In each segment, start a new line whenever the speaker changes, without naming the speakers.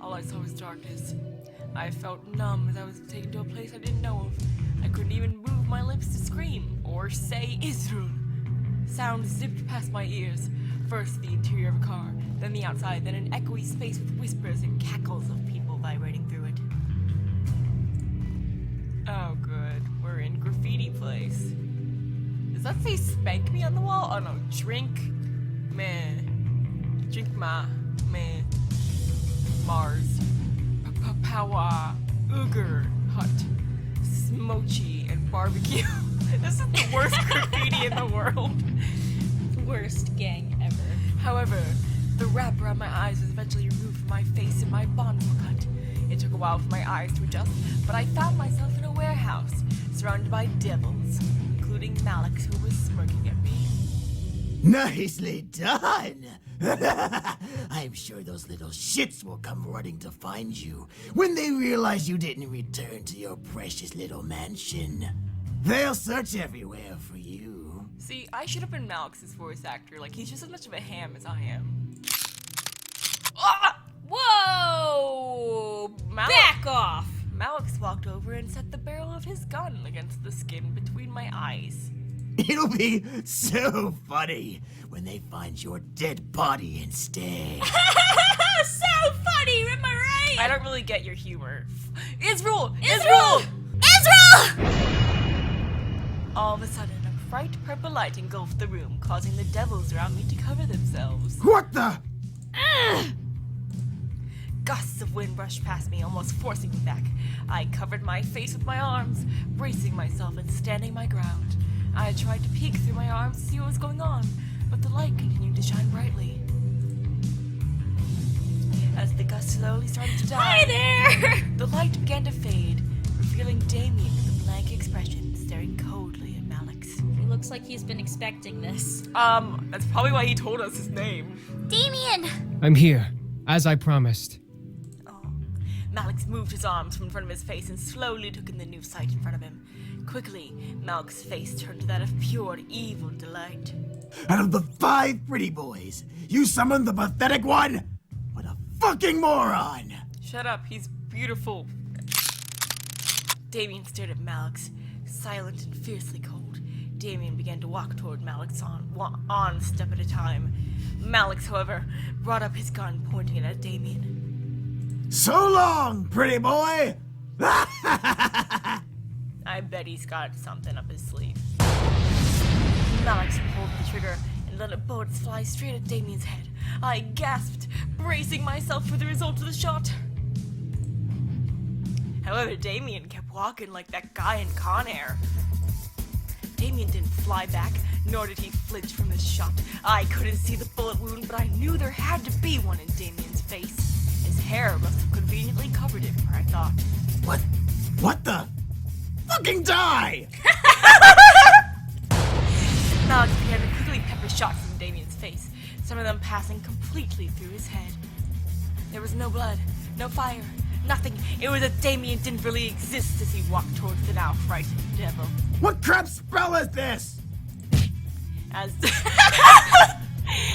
All I saw was darkness. I felt numb as I was taken to a place I didn't know of. I couldn't even move my lips to scream or say Israel. Sound zipped past my ears. First the interior of a car, then the outside, then an echoey space with whispers and cackles of people vibrating through it. Oh good, we're in graffiti place. Does that say spank me on the wall? Oh no, drink meh. Drink ma meh. Mars. Power. Uger. Hut. Smoochy and barbecue. This is the worst graffiti in the world.
Worst gang ever.
However, the wrap around my eyes was eventually removed from my face and my bonds were cut. It took a while for my eyes to adjust, but I found myself in a warehouse, surrounded by devils, including Malix, who was smirking at me.
Nicely done! I'm sure those little shits will come running to find you when they realize you didn't return to your precious little mansion. They'll search everywhere for you.
See, I should have been Malix's voice actor. Like, he's just as much of a ham as I am. Ah!
Whoa! Back off!
Malix walked over and set the barrel of his gun against the skin between my eyes.
It'll be so funny when they find your dead body instead.
So funny, am I right?
I don't really get your humor. Israel!
Israel! Israel!
All of a sudden, a bright purple light engulfed the room, causing the devils around me to cover themselves.
What the?
Gusts of wind rushed past me, almost forcing me back. I covered my face with my arms, bracing myself and standing my ground. I tried to peek through my arms to see what was going on, but the light continued to shine brightly. As the gust slowly started to die,
Hi there!
the light began to fade, revealing Damien with a blank expression, staring coldly at Malix.
He looks like he's been expecting this.
That's probably why he told us his name.
Damien!
I'm here, as I promised.
Malix moved his arms from in front of his face and slowly took in the new sight in front of him. Quickly, Malix's face turned to that of pure evil delight.
Out of the 5 pretty boys, you summoned the pathetic one? What a fucking moron!
Shut up, he's beautiful. Damien stared at Malix, silent and fiercely cold. Damien began to walk toward Malix on step at a time. Malix, however, brought up his gun, pointing it at Damien.
So long, pretty boy!
I bet he's got something up his sleeve. Malix pulled the trigger and let bullets fly straight at Damien's head. I gasped, bracing myself for the result of the shot. However, Damien kept walking like that guy in Con Air. Damien didn't fly back, nor did he flinch from the shot. I couldn't see the bullet wound, but I knew there had to be one in Damien's face. His hair must have conveniently covered it, I thought.
What the? Fucking die!
Malix began to quickly pepper shots in Damien's face, some of them passing completely through his head. There was no blood, no fire, nothing. It was that Damien didn't really exist as he walked towards the now frightened devil.
What crap spell is this?
As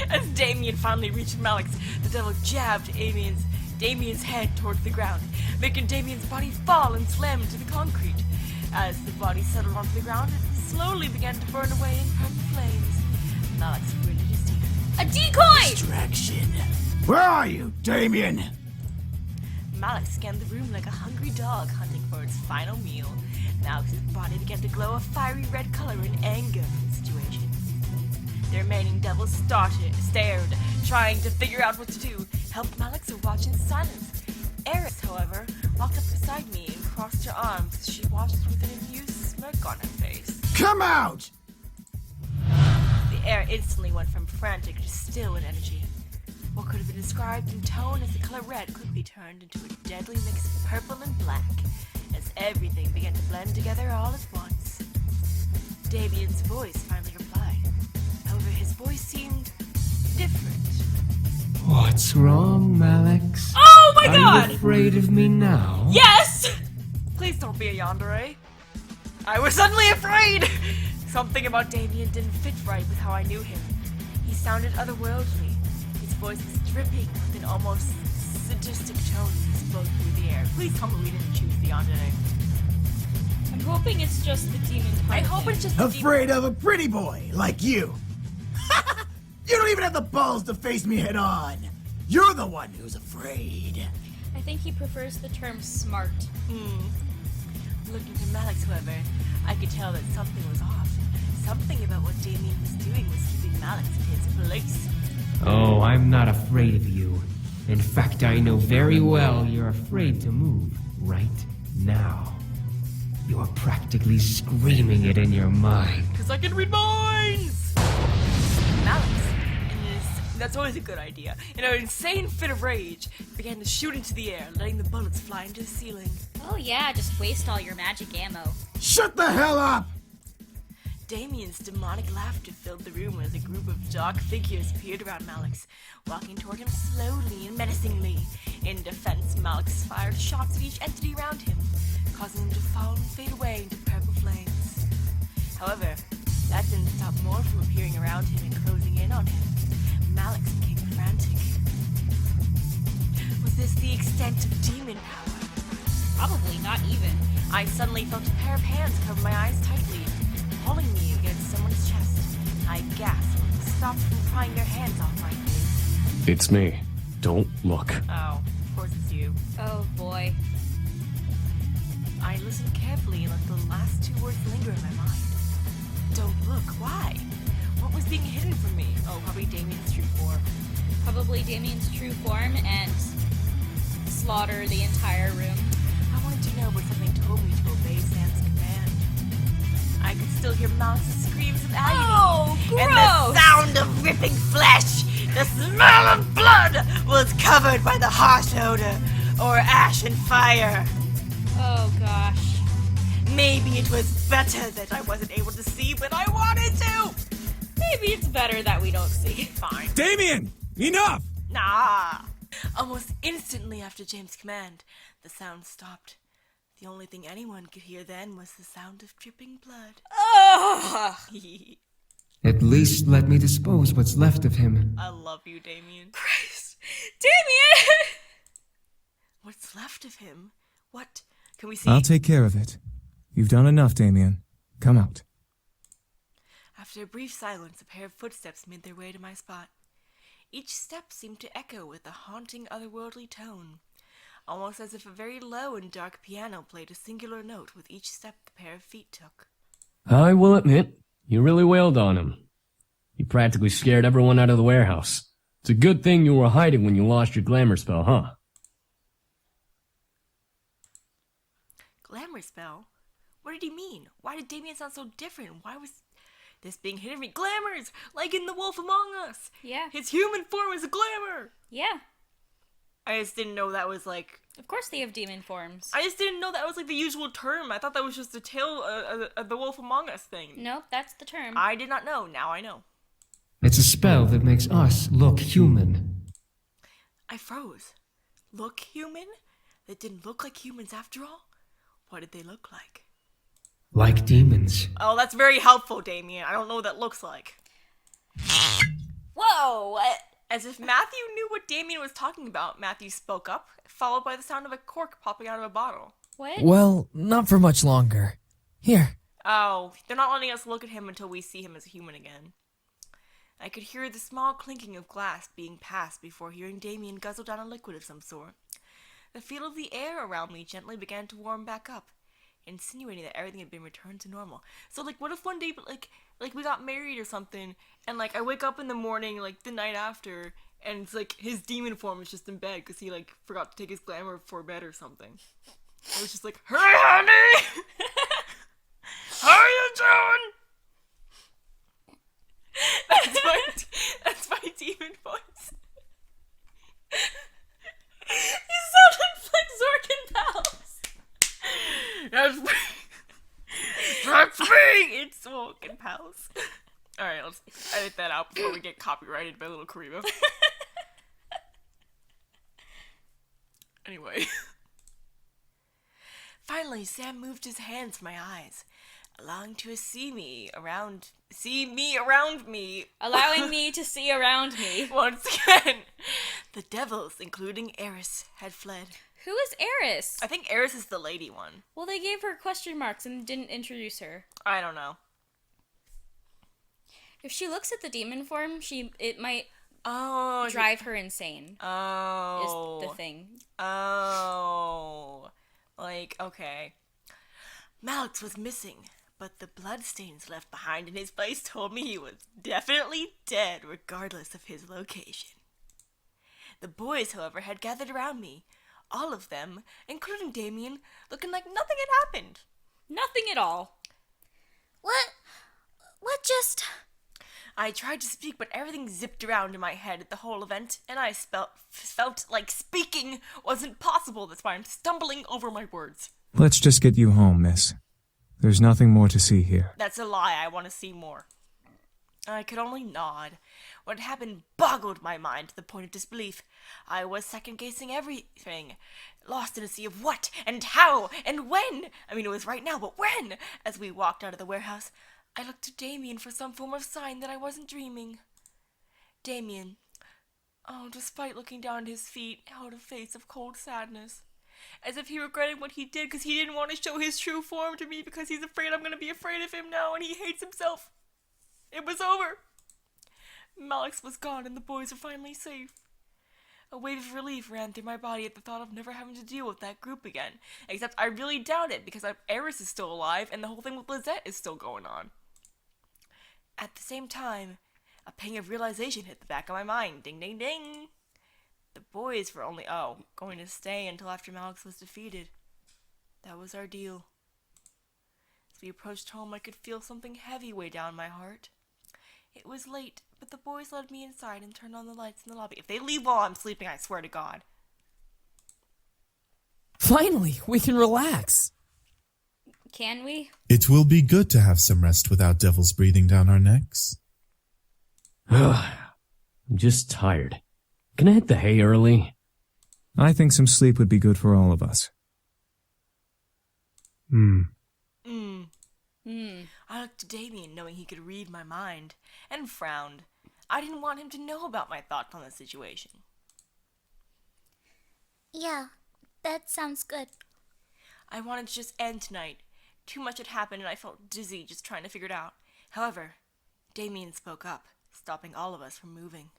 as Damien finally reached Malix, the devil jabbed Damien's head towards the ground, making Damien's body fall and slam into the concrete. As the body settled onto the ground, it slowly began to burn away in purple flames. Malix gritted his teeth.
A decoy!
Distraction. Where are you, Damien?
Malix scanned the room like a hungry dog hunting for its final meal. Malix's body began to glow a fiery red color in anger for the situation. The remaining devils stared, trying to figure out what to do. Helped Malix or watch in silence. Eris, however, walked up beside me and crossed her arms as she watched with an amused smirk on her face.
Come out!
The air instantly went from frantic to still in energy. What could have been described in tone as the color red quickly turned into a deadly mix of purple and black, as everything began to blend together all at once. Damien's voice finally replied. However, his voice seemed different.
What's wrong, Malix?
Oh my god!
Are you afraid of me now?
Yes!
Please don't be a yandere. I was suddenly afraid! Something about Damien didn't fit right with how I knew him. He sounded otherworldly. His voice was dripping with an almost sadistic tones explode through the air. Please tell me we didn't choose the Otome.
I'm hoping it's just the demon part.
I hope it's just the
Afraid of a pretty boy like you. You don't even have the balls to face me head on. You're the one who's afraid.
I think he prefers the term smart.
Looking to Malix, however, I could tell that something was off. Something about what Damien was doing was keeping Malix in his place.
Oh, I'm not afraid of you. In fact, I know very well you're afraid to move right now. You're practically screaming it in your mind.
Because I can read minds! Malix, that's always a good idea, in an insane fit of rage, began to shoot into the air, letting the bullets fly into the ceiling.
Oh yeah, just waste all your magic ammo.
Shut the hell up!
Damien's demonic laughter filled the room as a group of dark figures appeared around Malix, walking toward him slowly and menacingly. In defense, Malix fired shots at each entity around him, causing them to fall and fade away into purple flames. However, that didn't stop more from appearing around him and closing in on him. Malix became frantic. Was this the extent of demon power?
Probably not even.
I suddenly felt a pair of hands cover my eyes tightly, pulling me against someone's chest. I gasped, stopped from prying their hands off my face.
It's me. Don't look.
Oh, of course it's you.
Oh boy.
I listened carefully and let the last two words linger in my mind. Don't look. Why? What was being hidden from me? Oh, probably Damien's true form.
Probably Damien's true form and slaughter the entire room.
I wanted to know, but something told me to obey Sam's command. I could still hear Mouse's screams of agony.
Oh,
And the sound of ripping flesh. The smell of blood was covered by the harsh odor, or ash and fire.
Oh gosh.
Maybe it was better that I wasn't able to see, but I wanted to.
Maybe it's better that we don't see.
Fine.
Damien! Enough!
Nah. Almost instantly after James' command, the sound stopped. The only thing anyone could hear then was the sound of dripping blood.
Ugh.
At least let me dispose what's left of him.
I love you, Damien.
Christ. Damien!
What's left of him? What? Can we see?
I'll take care of it. You've done enough, Damien. Come out.
After a brief silence, a pair of footsteps made their way to my spot. Each step seemed to echo with a haunting, otherworldly tone, almost as if a very low and dark piano played a singular note with each step the pair of feet took.
I will admit, you really wailed on him. You practically scared everyone out of the warehouse. It's a good thing you were hiding when you lost your glamour spell, huh?
Glamour spell? What did he mean? Why did Damien sound so different? Why was this being hidden from me? Glamours! Like in The Wolf Among Us!
Yeah.
His human form is a glamour!
Yeah.
I just didn't know that was like...
Of course they have demon forms.
I just didn't know that was like the usual term. I thought that was just a tale of The Wolf Among Us thing.
Nope, that's the term.
I did not know. Now I know.
It's a spell that makes us look human.
I froze. Look human? They didn't look like humans after all? What did they look like?
Like demons.
Oh, that's very helpful, Damien. I don't know what that looks like.
Whoa! What?
As if Matthew knew what Damien was talking about, Matthew spoke up, followed by the sound of a cork popping out of a bottle.
What?
Well, not for much longer. Here.
Oh, they're not letting us look at him until we see him as a human again. I could hear the small clinking of glass being passed before hearing Damien guzzle down a liquid of some sort. The feel of the air around me gently began to warm back up, insinuating that everything had been returned to normal. So, like, what if one day, like we got married or something, and, like, I wake up in the morning, like, the night after, and it's, like, his demon form is just in bed, because he, like, forgot to take his glamour before bed or something. I was just like, hey, honey! How are you doing? That's my demon voice.
You sounded like Zork and Pals.
That's me! It's Zork and Pals. Alright, let's edit that out before we get copyrighted by little Kariba. Anyway. Finally, Sam moved his hands from my eyes, allowing to see me around me.
Allowing me to see around me.
Once again, The devils, including Eris, had fled.
Who is Eris?
I think Eris is the lady one.
Well, they gave her question marks and didn't introduce her.
I don't know.
If she looks at the demon form, it might
Oh.
drive her insane.
Oh.
Is the thing.
Oh. Like, okay. Malix was missing, but the bloodstains left behind in his place told me he was definitely dead regardless of his location. The boys, however, had gathered around me. All of them, including Damien, looking like nothing had happened.
Nothing at all.
What just...
I tried to speak, but everything zipped around in my head at the whole event, and I felt like speaking wasn't possible. That's why I'm stumbling over my words.
Let's just get you home, miss. There's nothing more to see here.
That's a lie. I want to see more. I could only nod. What happened boggled my mind to the point of disbelief. I was second-guessing everything, lost in a sea of what, and how, and when. I mean, it was right now, but when? As we walked out of the warehouse, I looked to Damien for some form of sign that I wasn't dreaming. Damien, despite looking down at his feet, held a face of cold sadness, as if he regretted what he did because he didn't want to show his true form to me because he's afraid I'm going to be afraid of him now and he hates himself. It was over. Malix was gone and the boys were finally safe. A wave of relief ran through my body at the thought of never having to deal with that group again. Except I really doubt it because Eris is still alive and the whole thing with Lizette is still going on. At the same time, a pang of realization hit the back of my mind. Ding, ding, ding. The boys were only, going to stay until after Malix was defeated. That was our deal. As we approached home, I could feel something heavy weigh down my heart. It was late, but the boys led me inside and turned on the lights in the lobby. If they leave while I'm sleeping, I swear to God.
Finally, we can relax.
Can we?
It will be good to have some rest without devils breathing down our necks.
I'm just tired. Can I hit the hay early?
I think some sleep would be good for all of us.
I looked to Damien, knowing he could read my mind, and frowned. I didn't want him to know about my thoughts on the situation.
Yeah, that sounds good.
I wanted to just end tonight. Too much had happened and I felt dizzy just trying to figure it out. However, Damien spoke up, stopping all of us from moving.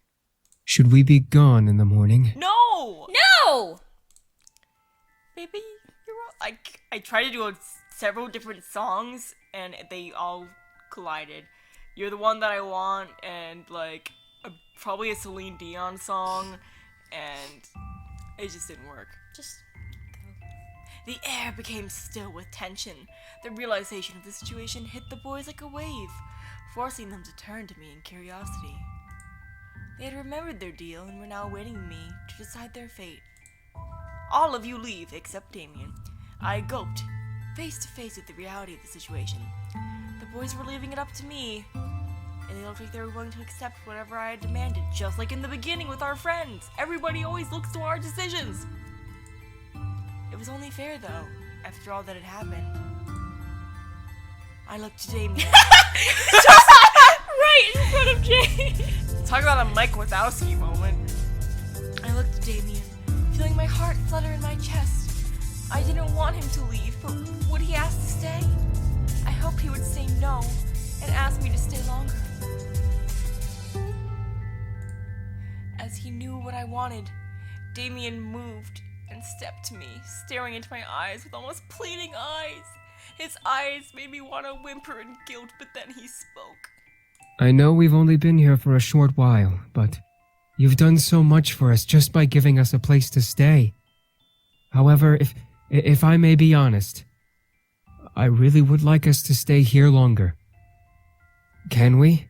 Should we be gone in the morning?
No!
No!
Baby, you're all... I tried to do several different songs and they all collided. You're the One That I Want and probably a Celine Dion song, and it just didn't work.
Just
The air became still with tension. The realization of the situation hit the boys like a wave, forcing them to turn to me in curiosity. They had remembered their deal and were now awaiting me to decide their fate. All of you leave, except Damien. I gulped, face to face with the reality of the situation. The boys were leaving it up to me, and they looked like they were willing to accept whatever I had demanded, just like in the beginning with our friends. Everybody always looks to our decisions. It was only fair, though, after all that had happened. I looked to Damien.
right in front of Jay.
Talk about a Mike Wazowski moment. I looked at Damien, feeling my heart flutter in my chest. I didn't want him to leave, but would he ask to stay? I hoped he would say no and ask me to stay longer. As he knew what I wanted, Damien moved and stepped to me, staring into my eyes with almost pleading eyes. His eyes made me want to whimper in guilt, but then he spoke.
I know we've only been here for a short while, but you've done so much for us just by giving us a place to stay. However, if I may be honest, I really would like us to stay here longer. Can we?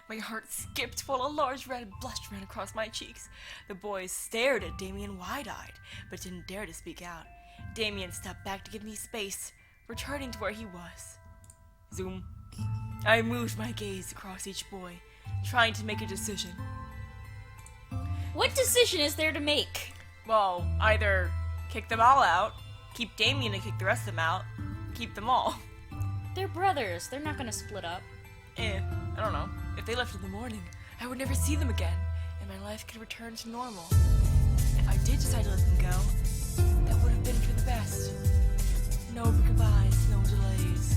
My heart skipped while a large red blush ran across my cheeks. The boys stared at Damien wide-eyed, but didn't dare to speak out. Damien stepped back to give me space, returning to where he was. Zoom. I moved my gaze across each boy, trying to make a decision.
What decision is there to make?
Well, either kick them all out, keep Damien and kick the rest of them out, keep them all.
They're brothers. They're not gonna split up.
I don't know. If they left in the morning, I would never see them again, and my life could return to normal. If I did decide to let them go, that would have been for the best. No goodbyes, no delays.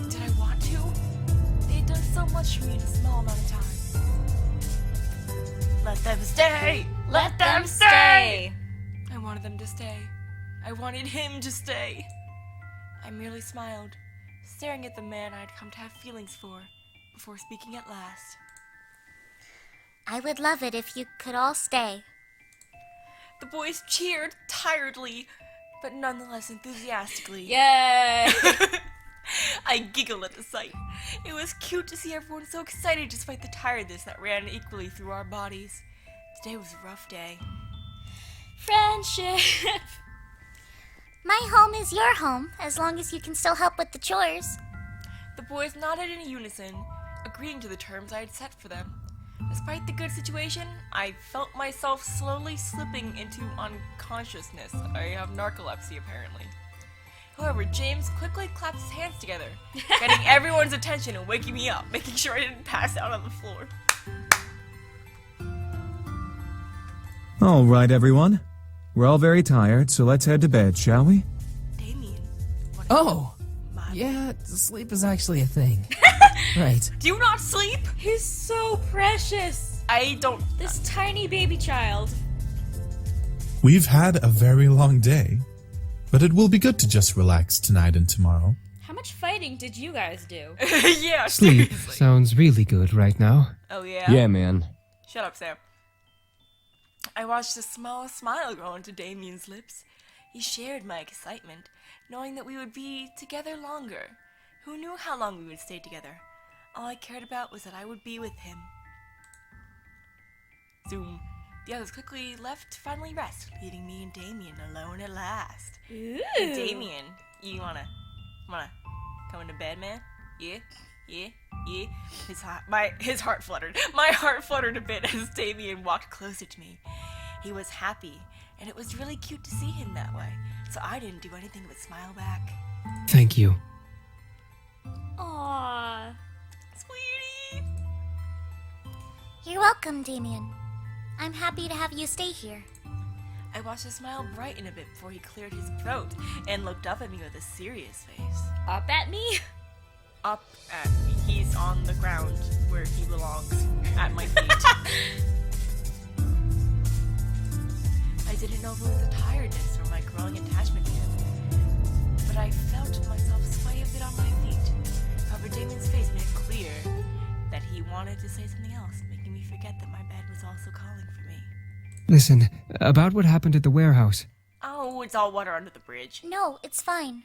Did I want to? They had done so much for me in a small amount of time. Let them stay!
Let them stay!
I wanted them to stay. I wanted him to stay. I merely smiled, staring at the man I had come to have feelings for, before speaking at last.
I would love it if you could all stay.
The boys cheered tiredly, but nonetheless enthusiastically.
Yay!
I giggled at the sight. It was cute to see everyone so excited despite the tiredness that ran equally through our bodies. Today was a rough day.
Friendship!
My home is your home, as long as you can still help with the chores.
The boys nodded in unison, agreeing to the terms I had set for them. Despite the good situation, I felt myself slowly slipping into unconsciousness. I have narcolepsy, apparently. However, James quickly clapped his hands together, getting everyone's attention and waking me up, making sure I didn't pass out on the floor.
All right, everyone. We're all very tired, so let's head to bed, shall we?
Damien. What
Oh!
my-
Yeah, sleep is actually a thing. Right.
Do you not sleep?
He's so precious!
I don't.
This tiny baby child.
We've had a very long day, but it will be good to just relax tonight and tomorrow.
How much fighting did you guys do?
Yeah,
Sleep
seriously.
sounds really good right now.
Oh, yeah?
Yeah, man.
Shut up, Sam. I watched a small smile grow into Damien's lips. He shared my excitement, knowing that we would be together longer. Who knew how long we would stay together? All I cared about was that I would be with him. Zoom. The others quickly left to finally rest, leaving me and Damien alone at last.
Ooh.
Hey, Damien, you wanna come into bed, man? Yeah? His heart fluttered. My heart fluttered a bit as Damien walked closer to me. He was happy, and it was really cute to see him that way, so I didn't do anything but smile back.
Thank you.
Aww.
Sweetie!
You're welcome, Damien. I'm happy to have you stay here.
I watched his smile brighten a bit before he cleared his throat and looked up at me with a serious face.
Up at me?
Up at me. He's on the ground where he belongs, at my feet. I didn't know if it was the tiredness or my growing attachment to him, but I felt myself sway a bit on my feet. However, Damien's face made it clear that he wanted to say something else, making me forget that my bed was also calling for me.
Listen, about what happened at the warehouse.
Oh, it's all water under the bridge.
No, it's fine.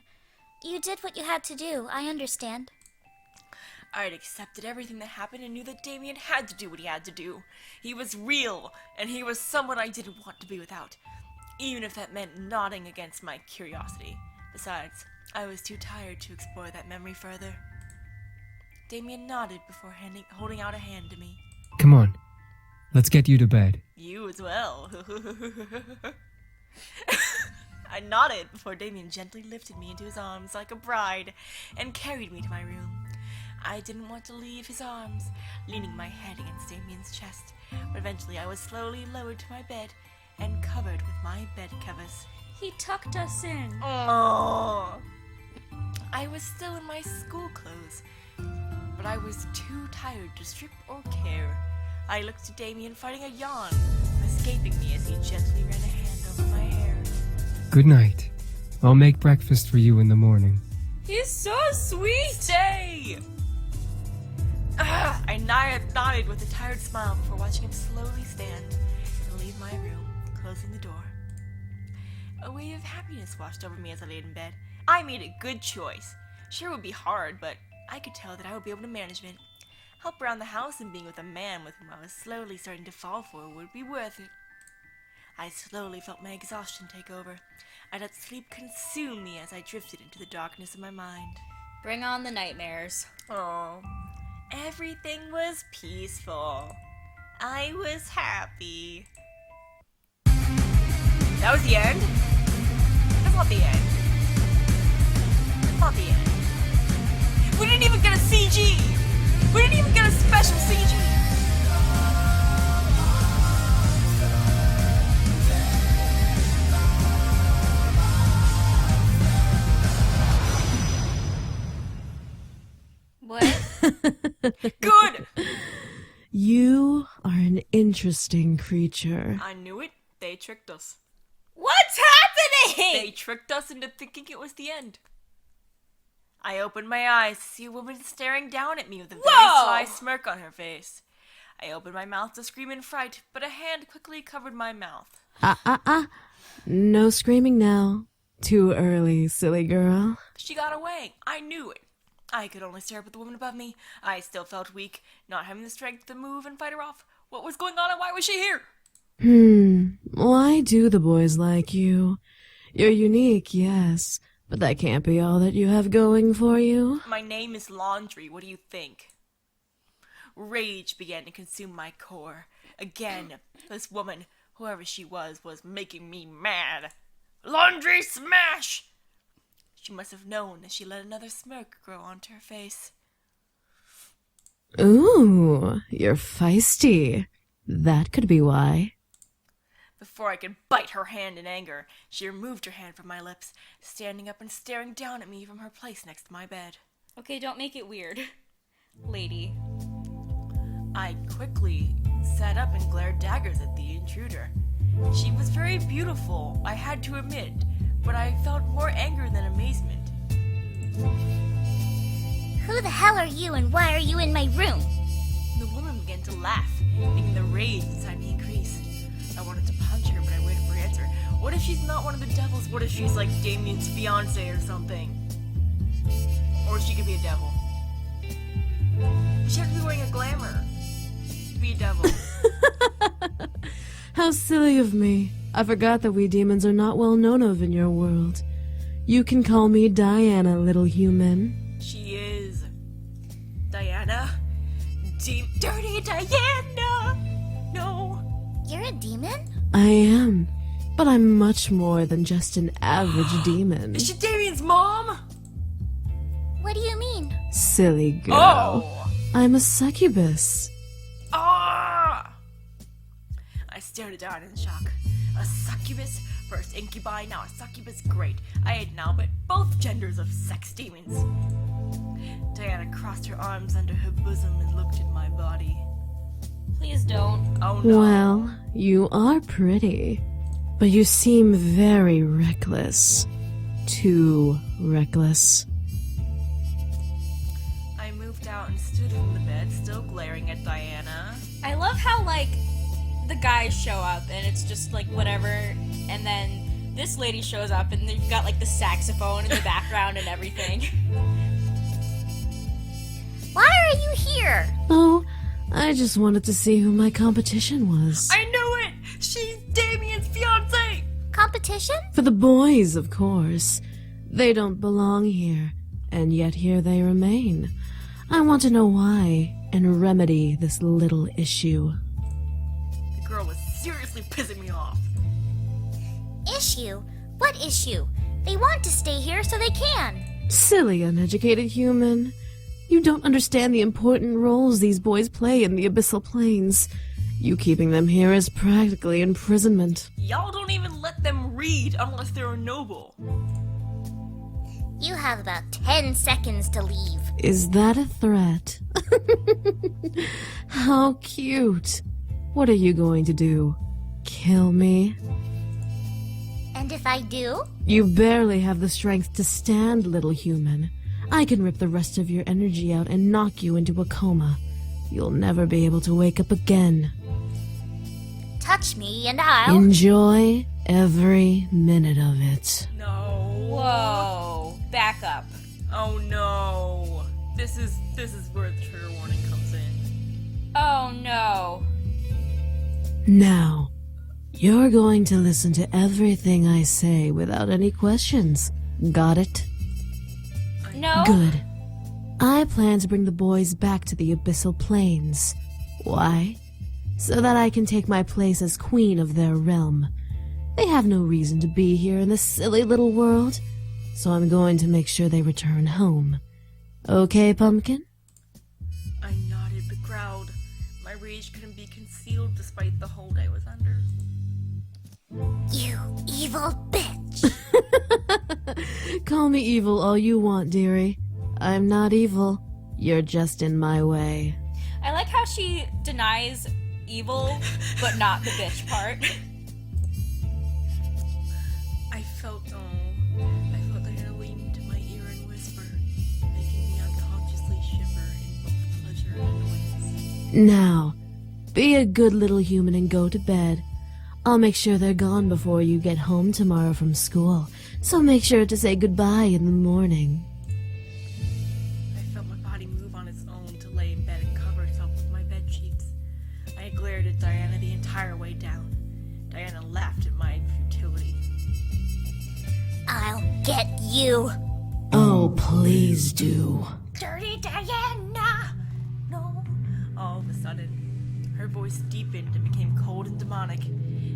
You did what you had to do, I understand.
I had accepted everything that happened and knew that Damien had to do what he had to do. He was real, and he was someone I didn't want to be without, even if that meant nodding against my curiosity. Besides, I was too tired to explore that memory further. Damien nodded before holding out a hand to me.
Come on. Let's get you to bed.
You as well. I nodded before Damien gently lifted me into his arms like a bride and carried me to my room. I didn't want to leave his arms, leaning my head against Damien's chest, but eventually I was slowly lowered to my bed and covered with my bed covers.
He tucked us in.
Oh! I was still in my school clothes, but I was too tired to strip or care. I looked to Damien fighting a yawn, escaping me as he gently ran a hand over my hair.
Good night. I'll make breakfast for you in the morning.
He's so sweet.
Stay! I nodded with a tired smile before watching him slowly stand and leave my room, closing the door. A wave of happiness washed over me as I laid in bed. I made a good choice. Sure, it would be hard, but I could tell that I would be able to manage it. Help around the house and being with a man with whom I was slowly starting to fall for would be worth it. I slowly felt my exhaustion take over. I let sleep consume me as I drifted into the darkness of my mind.
Bring on the nightmares.
Oh, everything was peaceful. I was happy. That was the end? That's not the end. That's not the end. We didn't even get a CG! We didn't even get a special CG! Good!
You are an interesting creature.
I knew it. They tricked us.
What's happening?
They tricked us into thinking it was the end. I opened my eyes to see a woman staring down at me with a very sly smirk on her face. I opened my mouth to scream in fright, but a hand quickly covered my mouth.
No screaming now. Too early, silly girl.
She got away. I knew it. I could only stare up at the woman above me. I still felt weak, not having the strength to move and fight her off. What was going on and why was she here?
Why do the boys like you? You're unique, yes, but that can't be all that you have going for you.
My name is Laundry. What do you think? Rage began to consume my core. Again, this woman, whoever she was making me mad. Laundry smash! She must have known as she let another smirk grow onto her face.
Ooh, you're feisty. That could be why.
Before I could bite her hand in anger, she removed her hand from my lips, standing up and staring down at me from her place next to my bed.
Okay, don't make it weird. Lady.
I quickly sat up and glared daggers at the intruder. She was very beautiful, I had to admit, but I felt more anger than amazement.
Who the hell are you and why are you in my room?
The woman began to laugh, making the rage inside me increase. I wanted to punch her, but I waited for her answer. What if she's not one of the devils? What if she's like Damien's fiance or something? Or she could be a devil. She had to be wearing a glamour to be a devil.
How silly of me. I forgot that we demons are not well known of in your world. You can call me Diana, little human.
She is. Diana? Dirty Diana! No.
You're a demon?
I am, but I'm much more than just an average demon.
Is she Damien's mom?
What do you mean?
Silly girl.
Oh!
I'm a succubus.
Ah! I stared at Diana in shock. A succubus? First incubi, now a succubus? Great. I had now but both genders of sex demons. Diana crossed her arms under her bosom and looked at my body.
Please don't.
Oh no.
Well, you are pretty, but you seem very reckless. Too reckless.
I moved out and stood from the bed, still glaring at Diana.
I love how, like, the guys show up and it's just, like, whatever, and then this lady shows up and they've got, like, the saxophone in the background and everything.
Why are you here?
Oh, I just wanted to see who my competition was.
I knew it! She's Damien's fiance!
Competition?
For the boys, of course. They don't belong here, and yet here they remain. I want to know why, and remedy this little issue.
The girl was seriously pissing me off.
Issue? What issue? They want to stay here so they can.
Silly, uneducated human. You don't understand the important roles these boys play in the abyssal planes. You keeping them here is practically imprisonment.
Y'all don't even let them read unless they're a noble.
You have about 10 seconds to leave.
Is that a threat? How cute. What are you going to do? Kill me?
And if I do?
You barely have the strength to stand, little human. I can rip the rest of your energy out and knock you into a coma. You'll never be able to wake up again.
Touch me and I'll...
Enjoy every minute of it.
No.
Whoa. Back up.
Oh no. This is where the trigger warning comes in.
Oh no.
Now, you're going to listen to everything I say without any questions. Got it?
No.
Good. I plan to bring the boys back to the abyssal planes. Why? So that I can take my place as queen of their realm. They have no reason to be here in this silly little world, so I'm going to make sure they return home. Okay, Pumpkin?
I nodded but growled. My rage couldn't be concealed despite the hold I was under.
You evil bitch.
Call me evil all you want, dearie. I'm not evil. You're just in my way.
I like how she denies evil, but not the bitch part.
I felt Diana lean into my ear and whisper, making me unconsciously shiver in both pleasure and annoyance.
Now, be a good little human and go to bed. I'll make sure they're gone before you get home tomorrow from school, so make sure to say goodbye in the morning.
I felt my body move on its own to lay in bed and cover itself with my bed sheets. I glared at Diana the entire way down. Diana laughed at my futility.
I'll get you.
Oh, please do.
Dirty Diana.
No. All of a sudden, her voice deepened and became cold and demonic,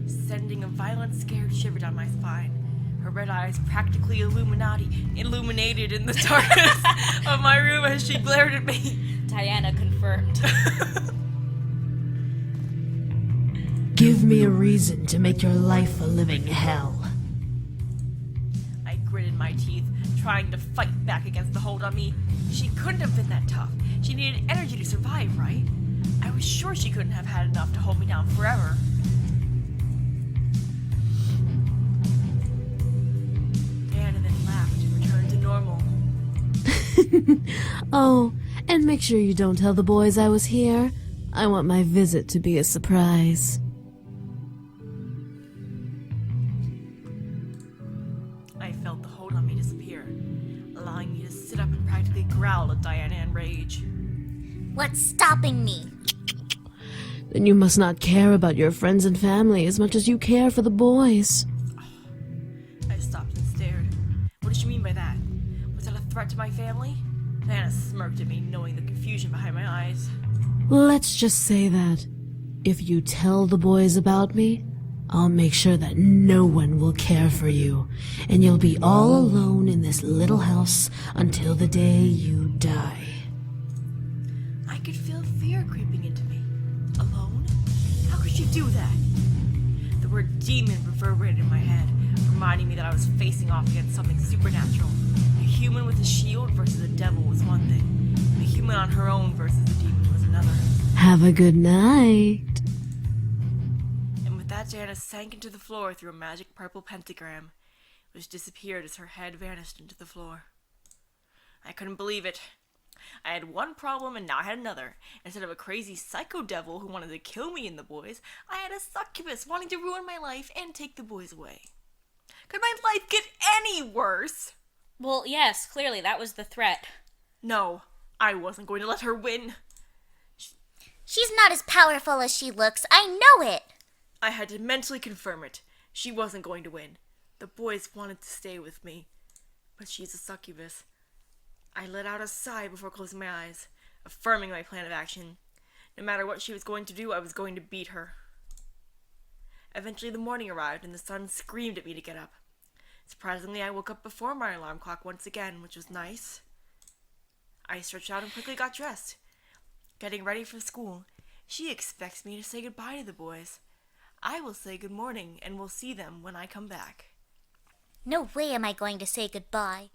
sending a violent, scared shiver down my spine. Her red eyes practically illuminated in the darkness of my room as she glared at me.
Diana confirmed.
Give me a reason to make your life a living hell.
I gritted my teeth, trying to fight back against the hold on me. She couldn't have been that tough. She needed energy to survive, right? I was sure she couldn't have had enough to hold me down forever. Diana then laughed and returned to normal.
Oh, and make sure you don't tell the boys I was here. I want my visit to be a surprise.
I felt the hold on me disappear, allowing me to sit up and practically growl at Diana in rage.
What's stopping me?
Then you must not care about your friends and family as much as you care for the boys.
I stopped and stared. What did she mean by that? Was that a threat to my family? Diana smirked at me, knowing the confusion behind my eyes.
Let's just say that if you tell the boys about me, I'll make sure that no one will care for you, and you'll be all alone in this little house until the day you die.
I could feel fear creeping into me. Alone? How could she do that? The word demon reverberated in my head, reminding me that I was facing off against something supernatural. A human with a shield versus a devil was one thing. A human on her own versus a demon was another.
Have a good night.
And with that, Diana sank into the floor through a magic purple pentagram, which disappeared as her head vanished into the floor. I couldn't believe it. I had one problem and now I had another. Instead of a crazy psycho devil who wanted to kill me and the boys, I had a succubus wanting to ruin my life and take the boys away. Could my life get any worse?
Well, yes, clearly that was the threat.
No, I wasn't going to let her win.
She's not as powerful as she looks. I know it.
I had to mentally confirm it. She wasn't going to win. The boys wanted to stay with me, but she's a succubus. I let out a sigh before closing my eyes, affirming my plan of action. No matter what she was going to do, I was going to beat her. Eventually the morning arrived and the sun screamed at me to get up. Surprisingly, I woke up before my alarm clock once again, which was nice. I stretched out and quickly got dressed. Getting ready for school, she expects me to say goodbye to the boys. I will say good morning and will see them when I come back.
No way am I going to say goodbye.